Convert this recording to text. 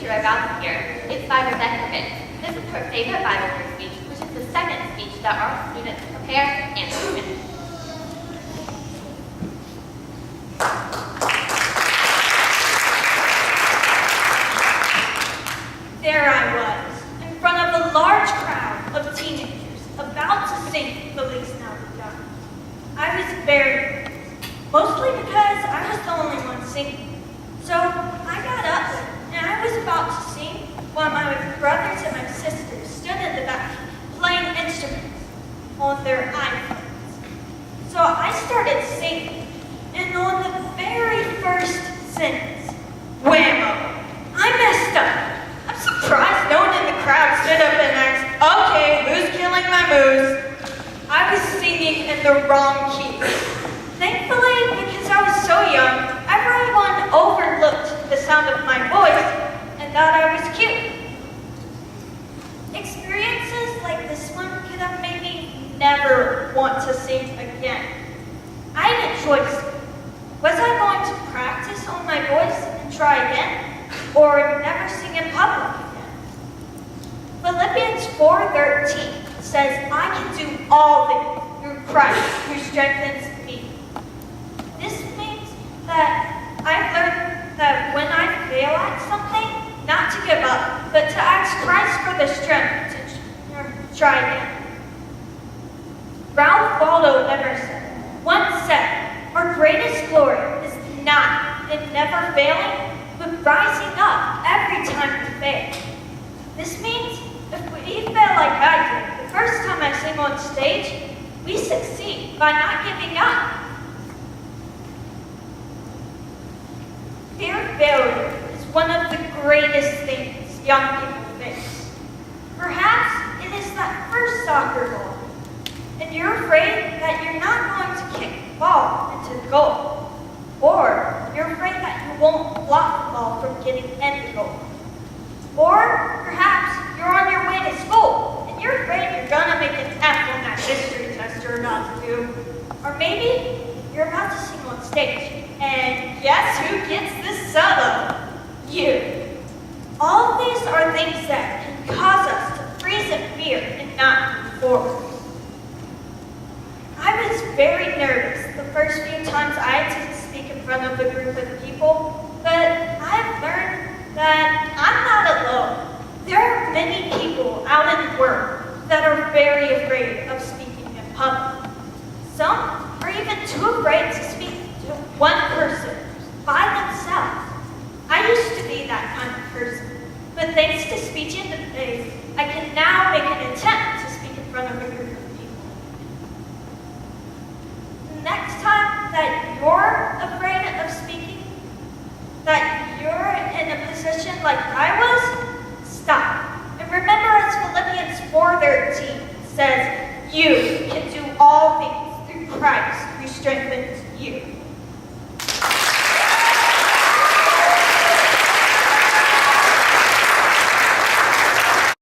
speech you're about to hear is by Becca FBV. This is her favorite Bible verse speech, which is the second speech that our students prepare and finish. There I was, in front of a large crowd of teenagers, about to sing The Least Now Begun. I was very nervous, mostly because I was the only one singing. So I got up and I was about to sing while my brothers and my sisters stood in the back playing instruments on their iPhones. So I started singing, and on the very first sentence, whammo, I messed up. I'm surprised no one in the crowd stood up and asked, okay, who's killing my moose? I was singing in the wrong key. Thankfully, because I was so young, everyone overlooked the sound of my voice and thought I was cute. Experiences like this one could have made me never want to sing again. I had a choice. Was I going to practice on my voice and try again, or never sing in public again? Philippians 4:13 says, I can do all things through Christ who strengthens me. This means that I've learned that when I fail at something, not to give up, but to ask Christ for the strength to try again. Ralph Waldo Emerson once said, our greatest glory is not in never failing, but rising up every time we fail. This means if we fail like I did, the first time I sing on stage, we succeed by not giving up. Fear of failure is one of the greatest things young people face. Perhaps it is that first soccer goal, and you're afraid that you're not going to kick the ball into the goal, or you're afraid that you won't block the ball from getting in the goal. Or perhaps you're on your way to school, and you're afraid you're gonna make an F on that history test you're about to do. Or maybe you're about to sing on stage, and guess who gets this solo? You. All of these are things that can cause us to freeze in fear and not move forward. I was very nervous the first few times I had to speak in front of a group of people, but I've learned that I'm not alone. There are many people out in the world that are very afraid of speaking in public. Some are even too afraid to speak to one person by themselves. I used to be that kind of person, but thanks to speech interface, I can now make an attempt to speak in front of a group of people. The next time that you're afraid of speaking, that you're in a position like I was, stop. And remember, as Philippians 4:13 says, you can do all things through Christ